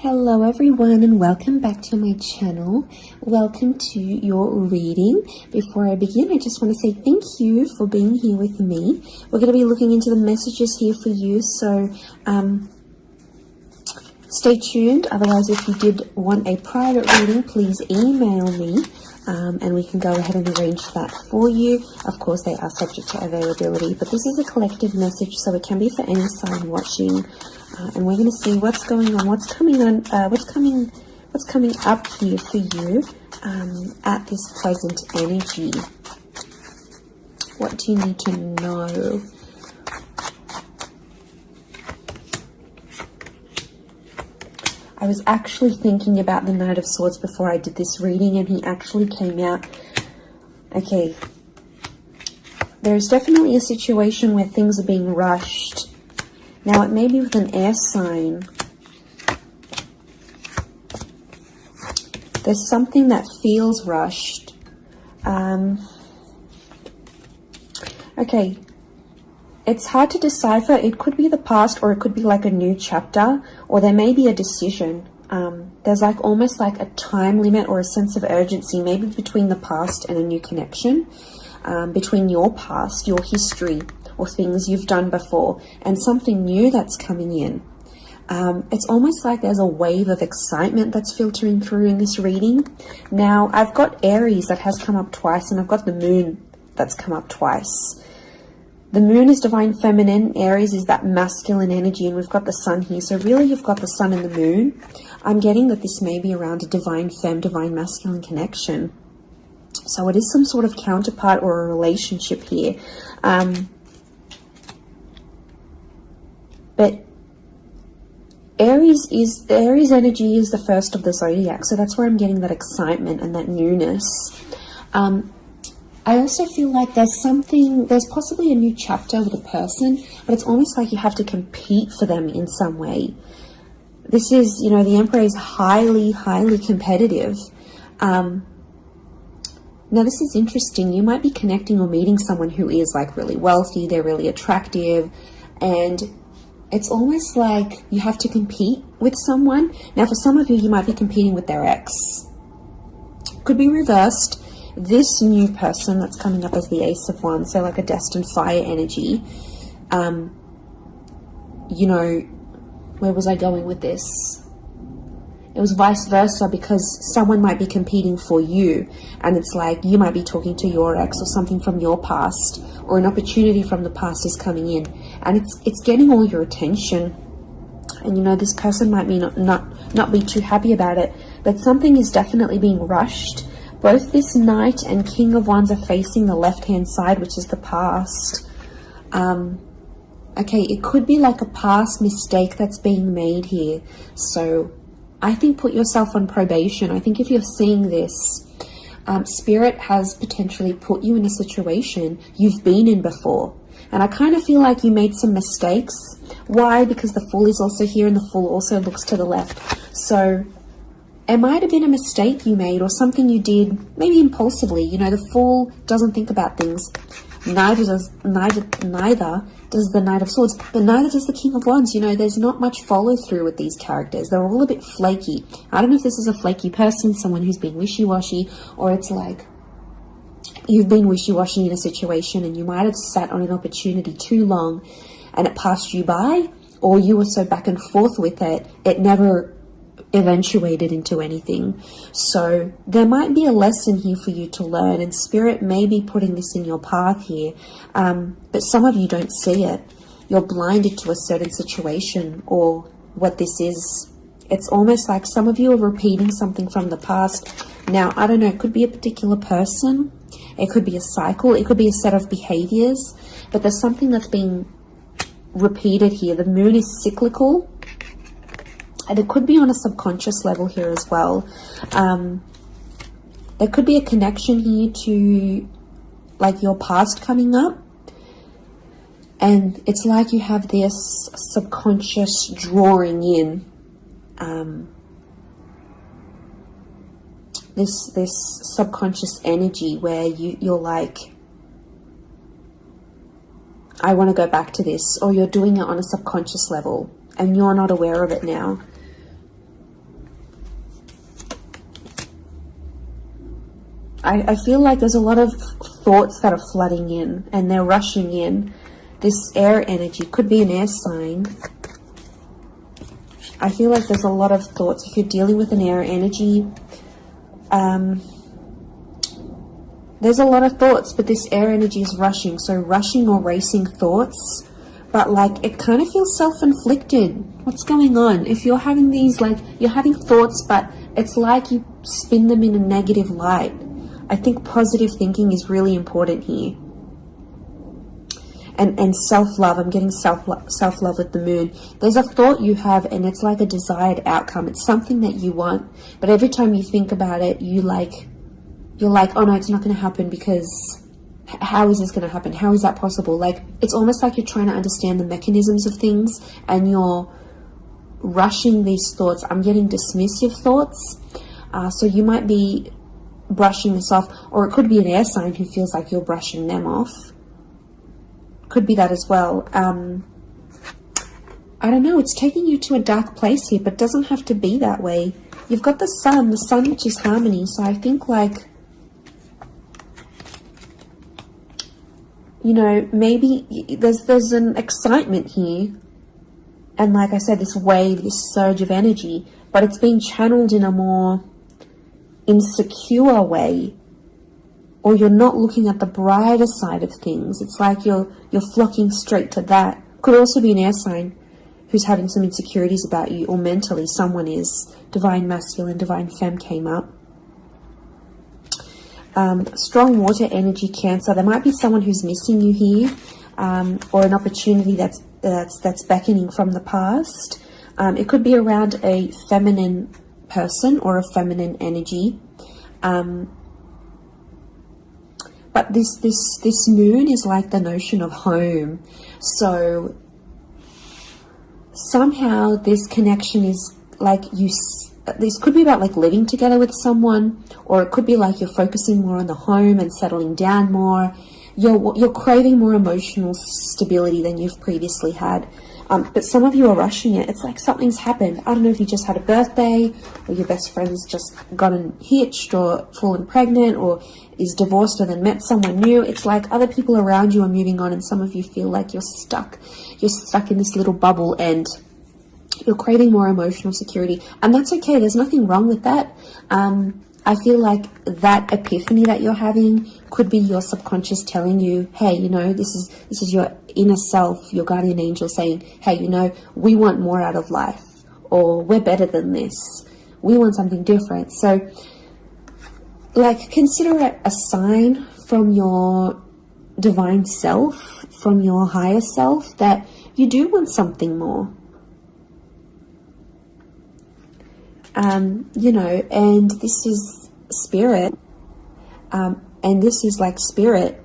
Hello everyone and welcome back to my channel. Welcome to your reading. Before I begin, I just want to say thank you for being here with me. We're going to be looking into the messages here for you, so stay tuned. Otherwise, if you did want a private reading, please email me and we can go ahead and arrange that for you. Of course, they are subject to availability, but this is a collective message, so it can be for any sign watching. And we're going to see what's going on, what's coming up here for you at this present energy. What do you need to know? I was actually thinking about the Knight of Swords before I did this reading, and he actually came out. Okay, there's definitely a situation where things are being rushed. Now, it may be with an air sign. There's something that feels rushed. Okay. It's hard to decipher. It could be the past, or it could be like a new chapter, or there may be a decision. There's like almost like a time limit or a sense of urgency, maybe between the past and a new connection, between your past, your history, or things you've done before, and something new that's coming in. It's almost like there's a wave of excitement that's filtering through in this reading. Now, I've got Aries that has come up twice, and I've got the Moon that's come up twice. The Moon is divine feminine, Aries is that masculine energy, and we've got the Sun here. So really, you've got the Sun and the Moon. I'm getting that this may be around a divine femme, divine masculine connection. So it is some sort of counterpart or a relationship here. But Aries energy is the first of the zodiac, so that's where I'm getting that excitement and that newness. I also feel like there's possibly a new chapter with a person, but it's almost like you have to compete for them in some way. This is, the Emperor is highly, highly competitive. Now, this is interesting. You might be connecting or meeting someone who is like really wealthy, they're really attractive, and it's almost like you have to compete with someone. Now, for some of you, you might be competing with their ex. Could be reversed. This new person that's coming up as the Ace of Wands, so like a destined fire energy. Where was I going with this? It was vice versa, because someone might be competing for you, and it's like you might be talking to your ex or something from your past, or an opportunity from the past is coming in, and it's getting all your attention. And this person might be not be too happy about it, but something is definitely being rushed. Both this Knight and King of Wands are facing the left-hand side, which is the past. Okay, it could be like a past mistake that's being made here. So I think put yourself on probation. I think if you're seeing this, Spirit has potentially put you in a situation you've been in before. And I kind of feel like you made some mistakes. Why? Because the Fool is also here, and the Fool also looks to the left. So it might have been a mistake you made, or something you did maybe impulsively. The Fool doesn't think about things. Neither does the Knight of Swords, but neither does the King of Wands. There's not much follow through with these characters. They're all a bit flaky. I don't know if this is a flaky person, someone who's been wishy-washy, or it's like you've been wishy-washy in a situation and you might have sat on an opportunity too long and it passed you by, or you were so back and forth with it, it never eventuated into anything. So there might be a lesson here for you to learn, and Spirit may be putting this in your path here, but some of you don't see it. You're blinded to a certain situation or what this is. It's almost like some of you are repeating something from the past. Now, I don't know, it could be a particular person, it could be a cycle, it could be a set of behaviors, but there's something that's being repeated here. The Moon is cyclical, and it could be on a subconscious level here as well. There could be a connection here to like your past coming up. And it's like you have this subconscious drawing in. This subconscious energy where you're like, I want to go back to this. Or you're doing it on a subconscious level and you're not aware of it now. I feel like there's a lot of thoughts that are flooding in and they're rushing in. This air energy could be an air sign. I feel like there's a lot of thoughts. If you're dealing with an air energy, there's a lot of thoughts, but this air energy is rushing. So rushing or racing thoughts, but like it kind of feels self-inflicted. What's going on? If you're having these, like, you're having thoughts, but it's like you spin them in a negative light. I think positive thinking is really important here. And self-love. I'm getting self-love with the moon. There's a thought you have and it's like a desired outcome. It's something that you want, but every time you think about it, you're like, oh no, it's not going to happen, because how is this going to happen? How is that possible? Like, it's almost like you're trying to understand the mechanisms of things and you're rushing these thoughts. I'm getting dismissive thoughts. So you might be brushing this off, or it could be an air sign who feels like you're brushing them off. Could be that as well. I don't know, it's taking you to a dark place here, but it doesn't have to be that way. You've got the sun which is harmony. So I think, like, you know, maybe there's an excitement here. And like I said, this wave, this surge of energy, but it's being channeled in a more insecure way. Or you're not looking at the brighter side of things. It's like you're flocking straight to that. Could also be an air sign who's having some insecurities about you, or mentally someone is. Divine masculine, divine femme came up. Strong water energy, Cancer. There might be someone who's missing you here, or an opportunity that's beckoning from the past. It could be around a feminine person or a feminine energy. But this moon is like the notion of home. So somehow this connection is like this could be about like living together with someone, or it could be like you're focusing more on the home and settling down more. You're craving more emotional stability than you've previously had. But some of you are rushing it. It's like something's happened. I don't know if you just had a birthday, or your best friend's just gotten hitched or fallen pregnant, or is divorced or then met someone new. It's like other people around you are moving on, and some of you feel like you're stuck. You're stuck in this little bubble and you're craving more emotional security. And that's okay. There's nothing wrong with that. I feel like that epiphany that you're having could be your subconscious telling you, hey, you know, this is your inner self, your guardian angel saying, hey, you know, we want more out of life, or we're better than this. We want something different. So, like, consider it a sign from your divine self, from your higher self, that you do want something more. You know, and this is spirit, and this is like spirit,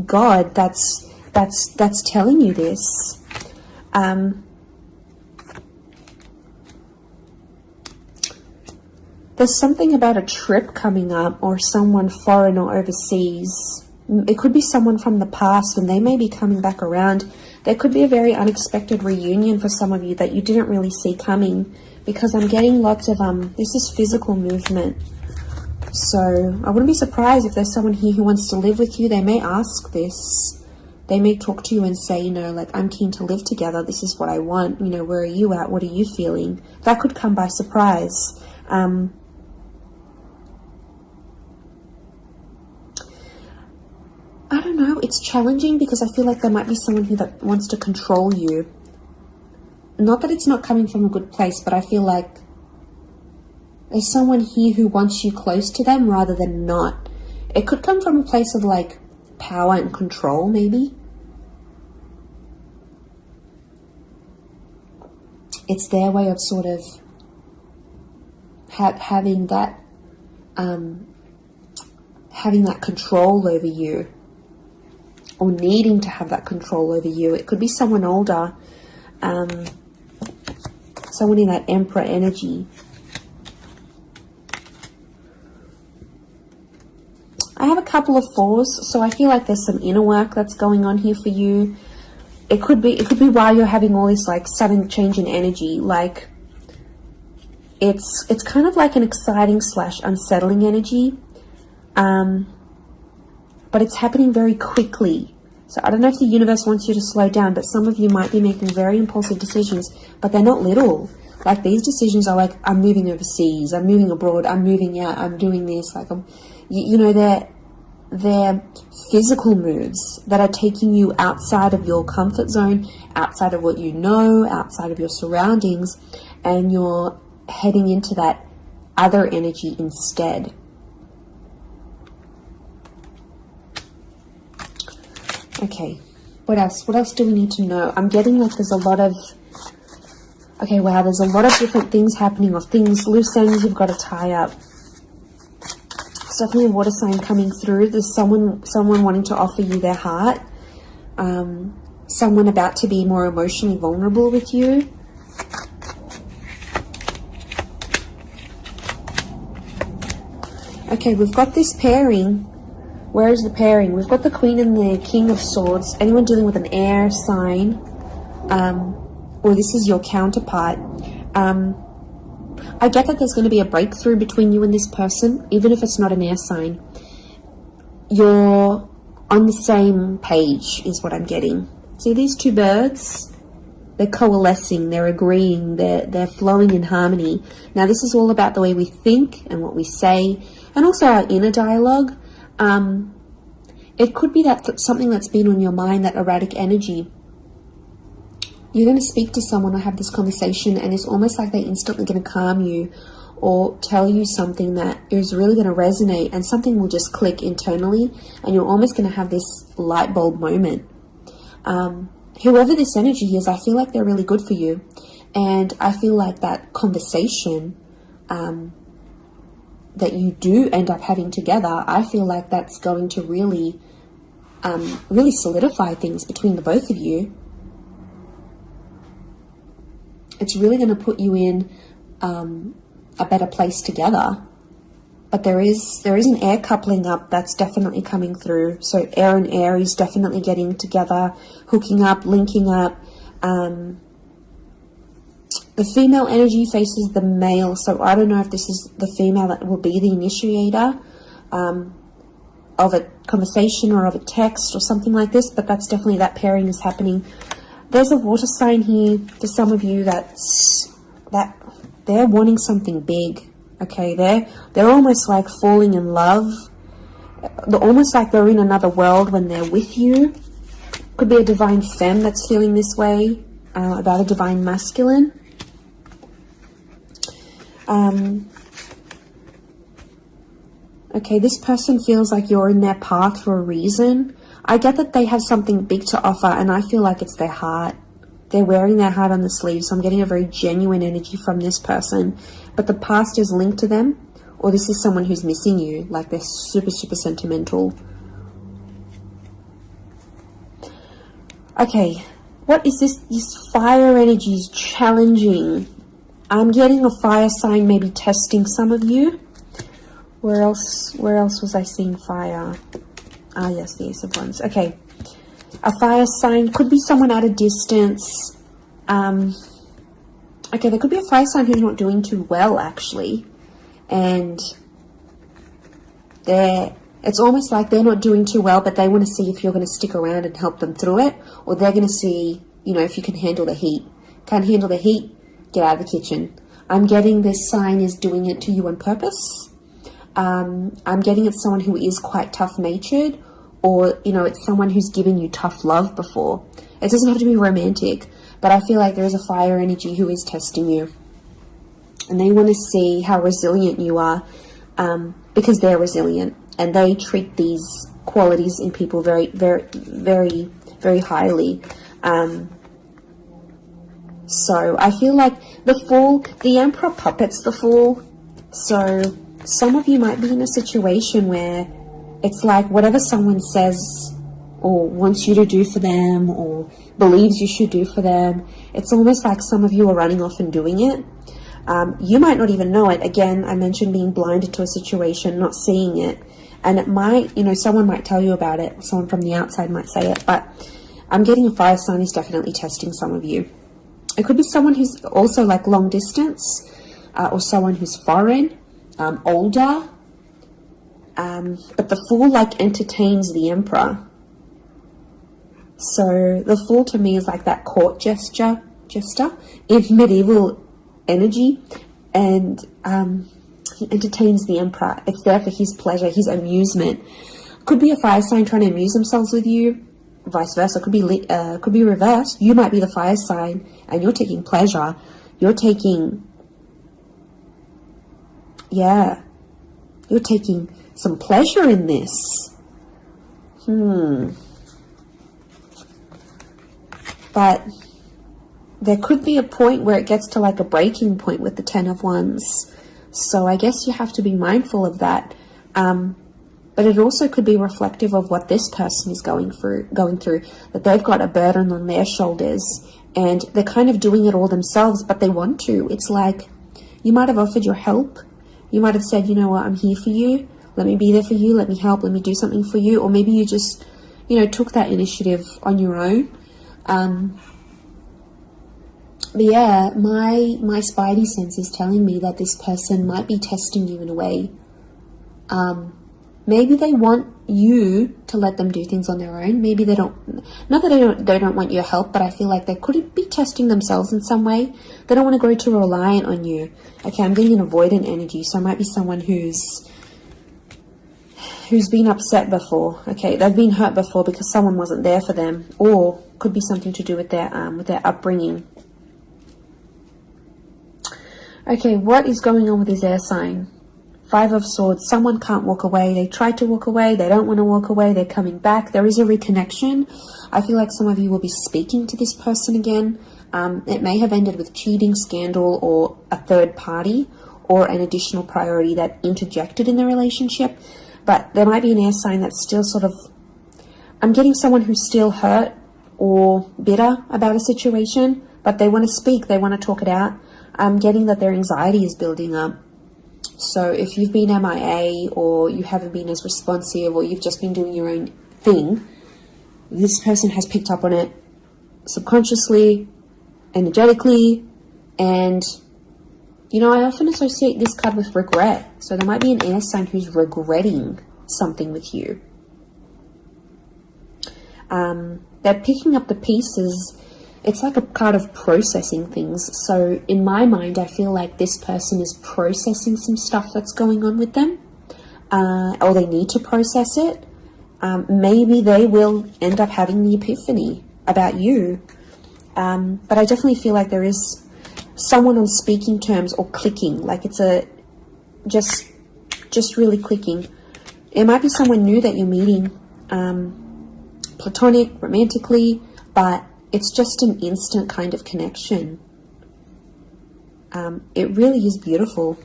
God, that's telling you this. There's something about a trip coming up, or someone foreign or overseas. It could be someone from the past and they may be coming back around. There could be a very unexpected reunion for some of you that you didn't really see coming, because I'm getting lots of, this is physical movement. So I wouldn't be surprised if there's someone here who wants to live with you. They may ask this. They may talk to you and say, you know, like, I'm keen to live together. This is what I want. You know, where are you at? What are you feeling? That could come by surprise. I don't know. It's challenging because I feel like there might be someone here that wants to control you. Not that it's not coming from a good place, but I feel like there's someone here who wants you close to them rather than not. It could come from a place of like power and control, maybe. It's their way of sort of having that control over you, or needing to have that control over you. It could be someone older, someone in that Emperor energy. I have a couple of fours, so I feel like there's some inner work that's going on here for you. It could be while you're having all this like sudden change in energy, like It's kind of like an exciting / unsettling energy, but it's happening very quickly. So I don't know if the universe wants you to slow down, but some of you might be making very impulsive decisions, but they're not little. Like, these decisions are like, I'm moving overseas, I'm moving abroad, I'm moving out, I'm doing this. Like, you know, they're physical moves that are taking you outside of your comfort zone, outside of what you know, outside of your surroundings, and you're heading into that other energy instead. Okay, what else? What else do we need to know? I'm getting like there's a lot of... Okay, wow, there's a lot of different things happening, or things, loose ends you've got to tie up. It's definitely a water sign coming through. There's someone wanting to offer you their heart. Someone about to be more emotionally vulnerable with you. Okay, we've got this pairing. Where is the pairing? We've got the Queen and the King of Swords. Anyone dealing with an air sign, or this is your counterpart. I get that there's going to be a breakthrough between you and this person, even if it's not an air sign. You're on the same page, is what I'm getting. See these two birds? They're coalescing, they're agreeing, they're flowing in harmony. Now, this is all about the way we think and what we say, and also our inner dialogue. It could be that something that's been on your mind, that erratic energy. You're going to speak to someone or have this conversation, and it's almost like they're instantly going to calm you or tell you something that is really going to resonate, and something will just click internally, and you're almost going to have this light bulb moment. Whoever this energy is, I feel like they're really good for you. And I feel like that conversation that you do end up having together, I feel like that's going to really solidify things between the both of you. It's really going to put you in a better place together. But there is an air coupling up that's definitely coming through. So air and Aries definitely getting together, hooking up, linking up. The female energy faces the male, so I don't know if this is the female that will be the initiator of a conversation or of a text or something like this, but that's definitely, that pairing is happening. There's a water sign here for some of you that they're wanting something big. Okay, they're almost like falling in love. They're almost like they're in another world when they're with you. Could be a divine femme that's feeling this way about a divine masculine. Okay, this person feels like you're in their path for a reason. I get that they have something big to offer, and I feel like it's their heart. They're wearing their heart on the sleeve, so I'm getting a very genuine energy from this person. But the past is linked to them, or this is someone who's missing you, like they're super, super sentimental. Okay, what is this? This fire energy is challenging. I'm getting a fire sign maybe testing some of you. Where else was I seeing fire? Ah, yes, the Ace of Wands. Okay. A fire sign could be someone at a distance. Okay, there could be a fire sign who's not doing too well, actually. And it's almost like they're not doing too well, but they want to see if you're going to stick around and help them through it. Or they're going to see, if you can handle the heat. Can't handle the heat? Get out of the kitchen. I'm getting this sign is doing it to you on purpose. I'm getting it's someone who is quite tough-natured, or, it's someone who's given you tough love before. It doesn't have to be romantic, but I feel like there is a fire energy who is testing you. And they want to see how resilient you are, because they're resilient. And they treat these qualities in people very, very, very, very highly. So I feel like the Fool, the Emperor puppets the Fool. So some of you might be in a situation where it's like whatever someone says or wants you to do for them or believes you should do for them, it's almost like some of you are running off and doing it. You might not even know it. Again, I mentioned being blinded to a situation, not seeing it. And it might, someone might tell you about it. Someone from the outside might say it. But I'm getting a fire sign is definitely testing some of you. It could be someone who's also like long distance. or someone who's foreign, older. But the Fool like entertains the Emperor. So the Fool to me is like that court jester in medieval energy, and he entertains the Emperor. It's there for his pleasure, his amusement. Could be a fire sign trying to amuse themselves with you, vice versa. Could be reversed. You might be the fire sign and you're taking pleasure. You're taking some pleasure in this. But there could be a point where it gets to like a breaking point with the Ten of Wands. So I guess you have to be mindful of that. But it also could be reflective of what this person is going through, that they've got a burden on their shoulders and they're kind of doing it all themselves, but they want to. It's like you might have offered your help. You might have said, you know what, I'm here for you. Let me be there for you. Let me help. Let me do something for you. Or maybe you just, took that initiative on your own. But yeah, my spidey sense is telling me that this person might be testing you in a way. Maybe they want you to let them do things on their own. Maybe they don't, not that they don't want your help, but I feel like they could be testing themselves in some way. They don't want to grow too reliant on you. Okay, I'm getting an avoidant energy, so it might be someone who's been upset before. Okay, they've been hurt before because someone wasn't there for them, or could be something to do with their upbringing. Okay, what is going on with this air sign? Five of Swords. Someone can't walk away. They tried to walk away. They don't want to walk away. They're coming back. There is a reconnection. I feel like some of you will be speaking to this person again. It may have ended with cheating, scandal, or a third party, or an additional priority that interjected in the relationship. But there might be an air sign that's still sort of... I'm getting someone who's still hurt or bitter about a situation, but they want to speak. They want to talk it out. I'm getting that their anxiety is building up. So if you've been MIA, or you haven't been as responsive, or you've just been doing your own thing, this person has picked up on it subconsciously, energetically, and I often associate this card with regret. So there might be an air sign who's regretting something with you. They're picking up the pieces. It's like a card of processing things. So in my mind, I feel like this person is processing some stuff that's going on with them, or they need to process it. Maybe they will end up having the epiphany about you. But I definitely feel like there is someone on speaking terms or clicking, like it's just really clicking. It might be someone new that you're meeting, platonic, romantically, but it's just an instant kind of connection. It really is beautiful.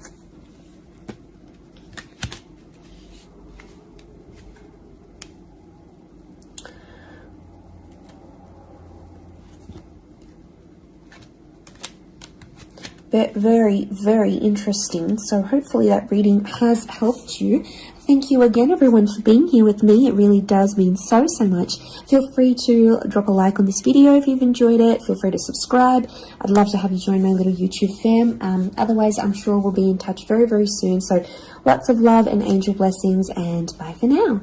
Very, very interesting. So hopefully that reading has helped you. Thank you again, everyone, for being here with me. It really does mean so much. Feel free to drop a like on this video if you've enjoyed it. Feel free to subscribe. I'd love to have you join my little YouTube fam. Otherwise, I'm sure we'll be in touch very, very soon. So lots of love and angel blessings, and bye for now.